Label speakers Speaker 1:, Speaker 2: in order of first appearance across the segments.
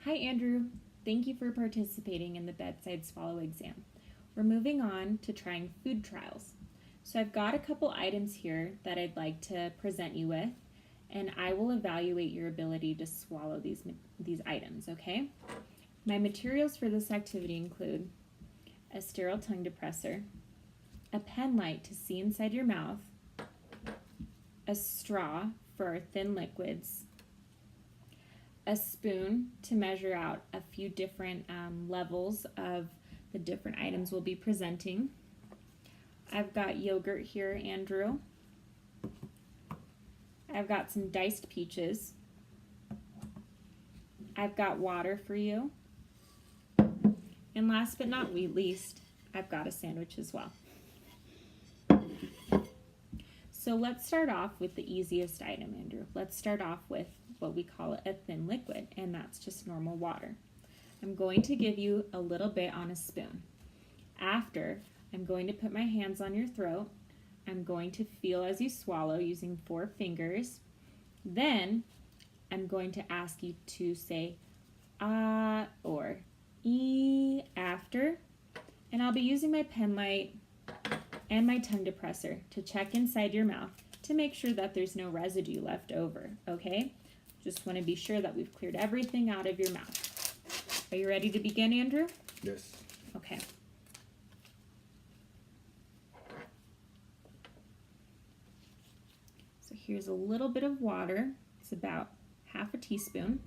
Speaker 1: Hi, Andrew. Thank you for participating in the bedside swallow exam. We're moving on to trying food trials. So I've got a couple items here that I'd like to present you with, and I will evaluate your ability to swallow these items, okay? My materials for this activity include a sterile tongue depressor, a pen light to see inside your mouth, a straw for our thin liquids, a spoon to measure out a few different levels of the different items we'll be presenting. I've got yogurt here, Andrew. I've got some diced peaches. I've got water for you. And last but not least, I've got a sandwich as well. So let's start off with the easiest item, Andrew. Let's start off with what we call a thin liquid, and that's just normal water. I'm going to give you a little bit on a spoon. After, I'm going to put my hands on your throat. I'm going to feel as you swallow using 4 fingers. Then, I'm going to ask you to say ah or ee after, and I'll be using my pen light and my tongue depressor to check inside your mouth to make sure that there's no residue left over, okay? Just want to be sure that we've cleared everything out of your mouth. Are you ready to begin, Andrew?
Speaker 2: Yes.
Speaker 1: Okay. So here's a little bit of water. It's about half a teaspoon.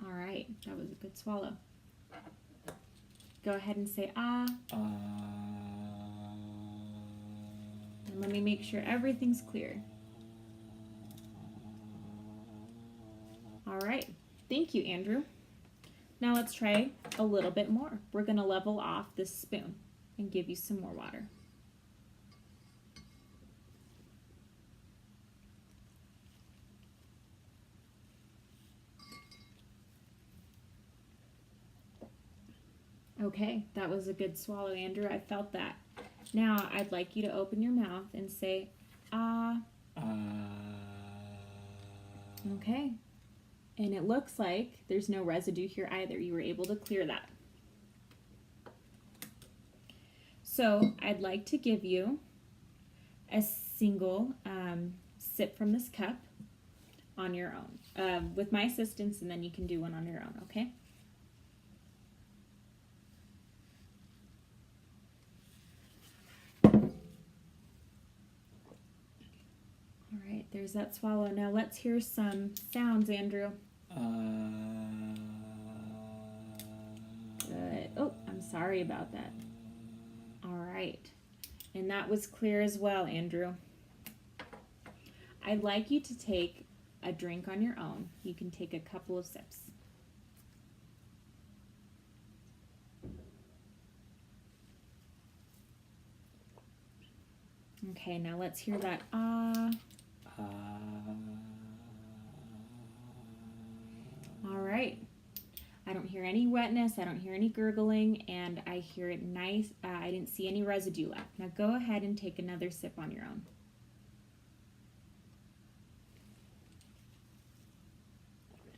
Speaker 1: All right, that was a good swallow. Go ahead and say ah. And let me make sure everything's clear. All right, thank you, Andrew. Now let's try a little bit more. We're gonna level off this spoon and give you some more water. Okay, that was a good swallow, Andrew. I felt that. Now I'd like you to open your mouth and say ah. Okay. And it looks like there's no residue here either. You were able to clear that. So I'd like to give you a single sip from this cup on your own, with my assistance, and then you can do one on your own, okay? All right, there's that swallow. Now let's hear some sounds, Andrew. Good. Oh, I'm sorry about that. All right. And that was clear as well, Andrew. I'd like you to take a drink on your own. You can take a couple of sips. Okay, now let's hear that ah. All right. I don't hear any wetness, I don't hear any gurgling, and I hear it nice. I didn't see any residue left. Now go ahead and take another sip on your own.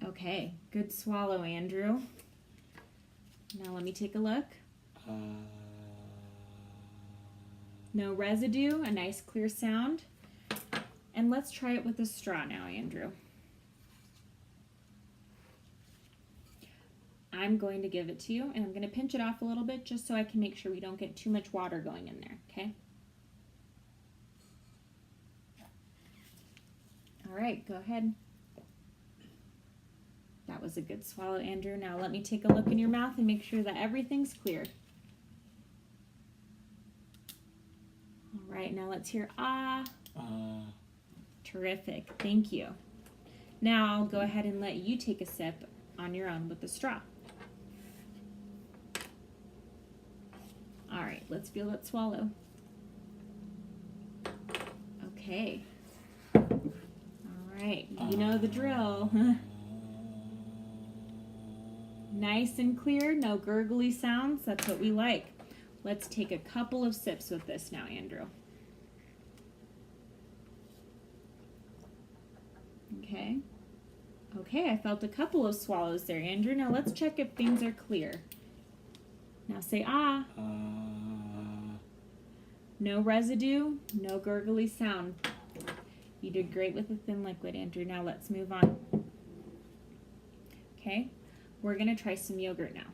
Speaker 1: Okay, good swallow, Andrew. Now let me take a look. No residue, a nice clear sound. And let's try it with a straw now, Andrew. I'm going to give it to you, and I'm going to pinch it off a little bit just so I can make sure we don't get too much water going in there, okay? All right, go ahead. That was a good swallow, Andrew. Now let me take a look in your mouth and make sure that everything's clear. All right, now let's hear ah. Terrific, thank you. Now I'll go ahead and let you take a sip on your own with the straw. All right, let's feel that swallow. Okay. All right, you know the drill. Nice and clear, no gurgly sounds. That's what we like. Let's take a couple of sips with this now, Andrew. Okay. Okay, I felt a couple of swallows there, Andrew. Now let's check if things are clear. Now say ah. No residue, no gurgly sound. You did great with the thin liquid, Andrew. Now let's move on. Okay, we're gonna try some yogurt now.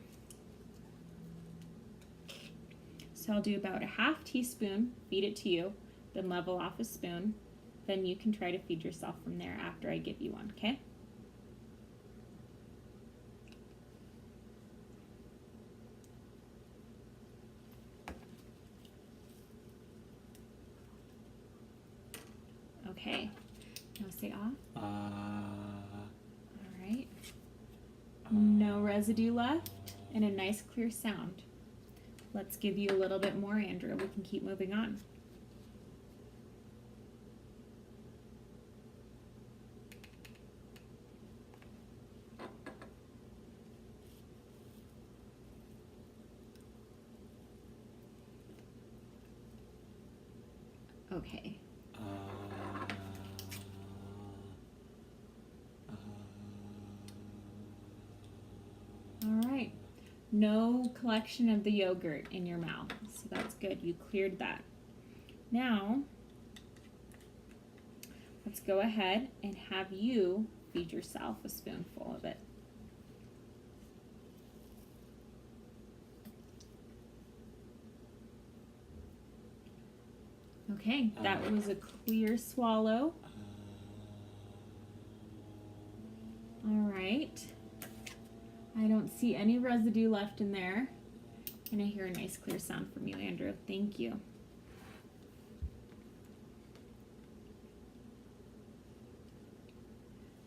Speaker 1: So I'll do about a half teaspoon, feed it to you, then level off a spoon. Then you can try to feed yourself from there after I give you one, okay? Okay, now say ah. All right. No residue left and a nice clear sound. Let's give you a little bit more, Andrew. We can keep moving on. Okay. All right. No collection of the yogurt in your mouth, so that's good. You cleared that. Now, let's go ahead and have you feed yourself a spoonful of it. Okay, that was a clear swallow. All right. I don't see any residue left in there. And I hear a nice clear sound from you, Andrew. Thank you.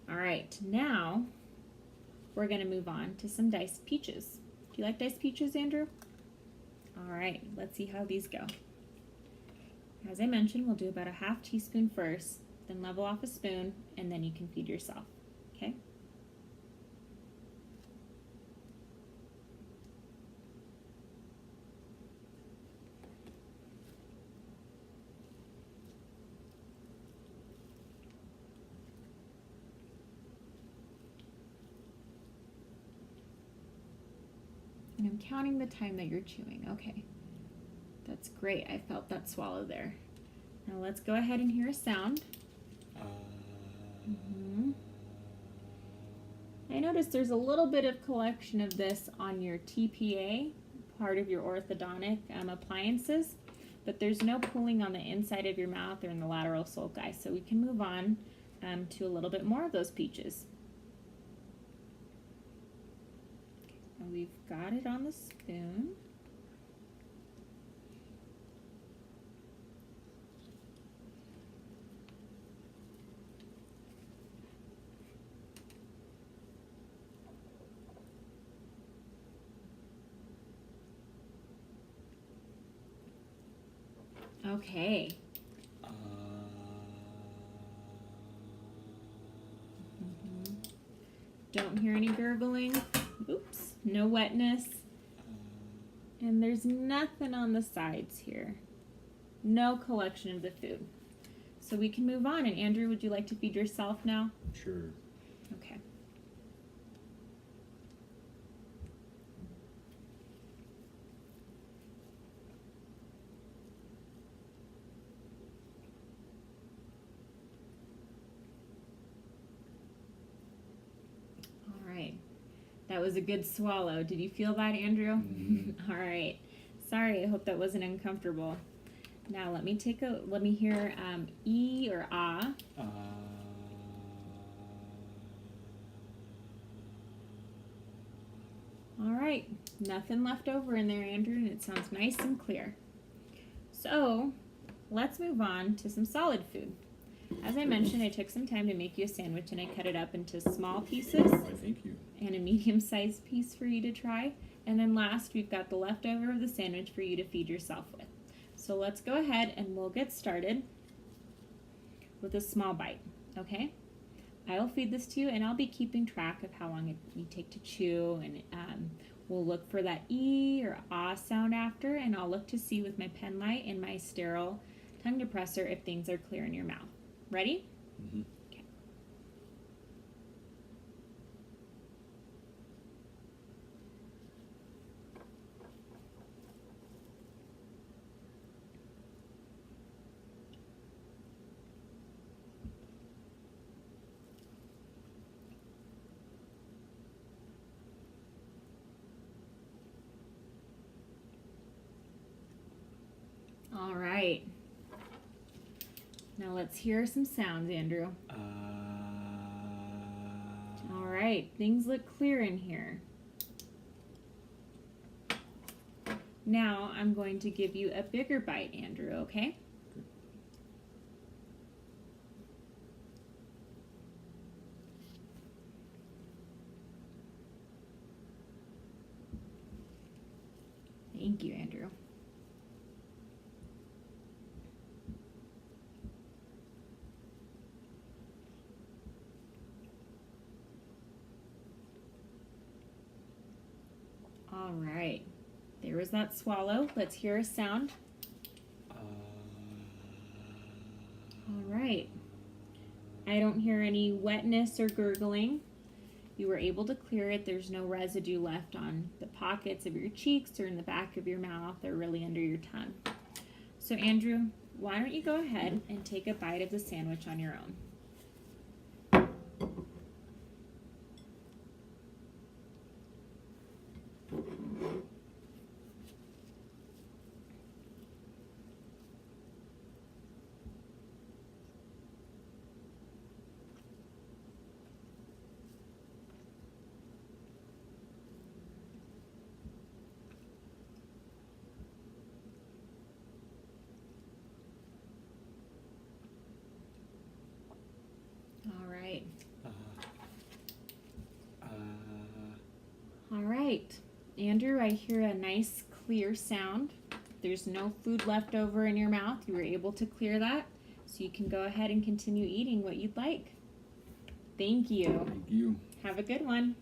Speaker 1: All right, now we're gonna move on to some diced peaches. Do you like diced peaches, Andrew? All right, let's see how these go. As I mentioned, we'll do about a half teaspoon first, then level off a spoon, and then you can feed yourself, okay? And I'm counting the time that you're chewing. Okay, that's great. I felt that swallow there. Now let's go ahead and hear a sound. I noticed there's a little bit of collection of this on your TPA, part of your orthodontic appliances, but there's no pulling on the inside of your mouth or in the lateral sulci, so we can move on to a little bit more of those peaches. Now we've got it on the spoon. Okay. Don't hear any gurgling. Oops, no wetness. And there's nothing on the sides here. No collection of the food. So we can move on. And Andrew, would you like to feed yourself now?
Speaker 2: Sure.
Speaker 1: Okay. That was a good swallow. Did you feel that, Andrew?
Speaker 2: Mm-hmm.
Speaker 1: All right. Sorry, I hope that wasn't uncomfortable. Now let me hear E or ah. All right, nothing left over in there, Andrew, and it sounds nice and clear. So let's move on to some solid food. As I mentioned, I took some time to make you a sandwich and I cut it up into small pieces.
Speaker 2: Why, thank you.
Speaker 1: And a medium-sized piece for you to try. And then last, we've got the leftover of the sandwich for you to feed yourself with. So let's go ahead and we'll get started with a small bite, okay? I'll feed this to you and I'll be keeping track of how long you take to chew and We'll look for that E or ah sound after, and I'll look to see with my pen light and my sterile tongue depressor if things are clear in your mouth. Ready?
Speaker 2: Mm-hmm.
Speaker 1: Okay. All right. Now let's hear some sounds, Andrew. All right, things look clear in here. Now I'm going to give you a bigger bite, Andrew, okay? Thank you, Andrew. All right, there was that swallow. Let's hear a sound. All right. I don't hear any wetness or gurgling. You were able to clear it. There's no residue left on the pockets of your cheeks or in the back of your mouth or really under your tongue. So Andrew, why don't you go ahead and take a bite of the sandwich on your own? All right. All right. Andrew, I hear a nice clear sound. There's no food left over in your mouth. You were able to clear that. So you can go ahead and continue eating what you'd like. Thank you.
Speaker 2: Thank you.
Speaker 1: Have a good one.